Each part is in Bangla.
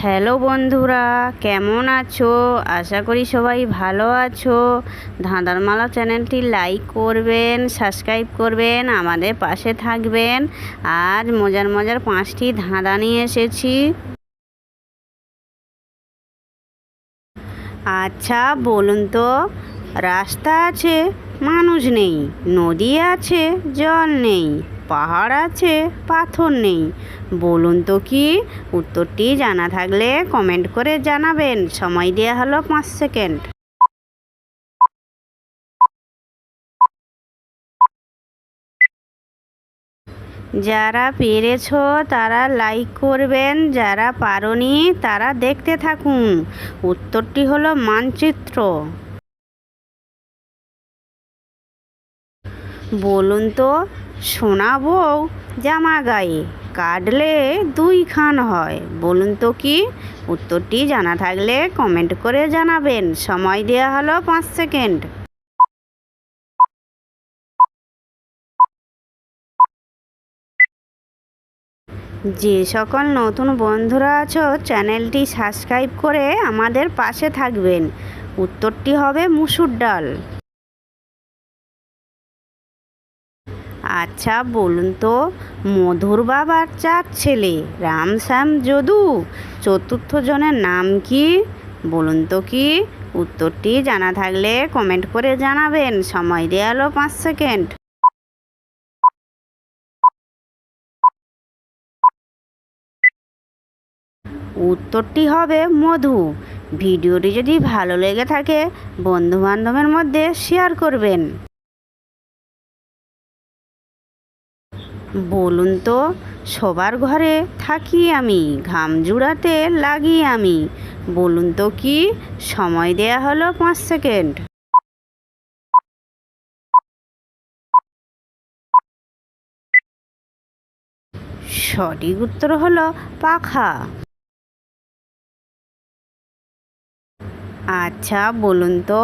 হ্যালো বন্ধুরা, কেমন আছো? আশা করি সবাই ভালো আছো। ধাঁধারমালা চ্যানেলটি লাইক করবেন, সাবস্ক্রাইব করবেন, আমাদের পাশে থাকবেন। আজ মজার মজার 5টি ধাঁধা নিয়ে এসেছি। আচ্ছা বলুন তো, রাস্তা আছে মানুষ নেই, নদী আছে জল নেই, পাহাড় আছে পাথর নেই, বলুন তো কি? উত্তরটি জানা থাকলে কমেন্ট করে জানাবেন। সময় দেওয়া হলো 5 সেকেন্ড। যারা পেরেছো তারা লাইক করবেন, যারা পারোনি তারা দেখতে থাকুন। উত্তরটি হলো মানচিত্র। বলুন তো, সোনা বউ জামা গায়ে কাটলে 2 খান হয়, বলুন তো কি? উত্তরটি জানা থাকলে কমেন্ট করে জানাবেন। সময় দেওয়া হলো 5 সেকেন্ড। যে সকল নতুন বন্ধুরা আছো চ্যানেলটি সাবস্ক্রাইব করে আমাদের পাশে থাকবেন। উত্তরটি হবে মুসুর ডাল। আচ্ছা বলুন তো, মধুর বাবার 4 ছেলে, রাম শ্যাম যদু, চতুর্থ জনের নাম কি? বলুন তো কি? উত্তরটি জানা থাকলে কমেন্ট করে জানাবেন। সময় দেওয়া হলো 5 সেকেন্ড। উত্তরটি হবে মধু। ভিডিওটি যদি ভালো লেগে থাকে বন্ধুবান্ধবের মধ্যে শেয়ার করবেন। বলুন তো, সবার ঘরে থাকি আমি, ঘাম জুড়াতে লাগি আমি, বলুন তো কি? সময় দেয়া হলো 5 সেকেন্ড। সঠিক উত্তর হলো পাখা। আচ্ছা বলুন তো,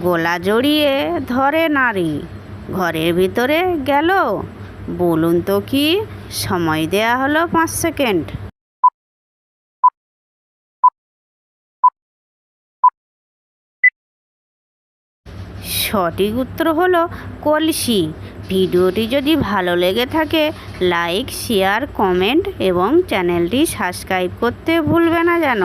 গলা জড়িয়ে ধরে নারী, ঘরের ভিতরে গেল, বলুন তো কি? সময় দেয়া হলো 5 সেকেন্ড। সঠিক উত্তর হলো কলসি। ভিডিওটি যদি ভালো লেগে থাকে লাইক, শেয়ার, কমেন্ট এবং চ্যানেলটি সাবস্ক্রাইব করতে ভুলবে না যেন।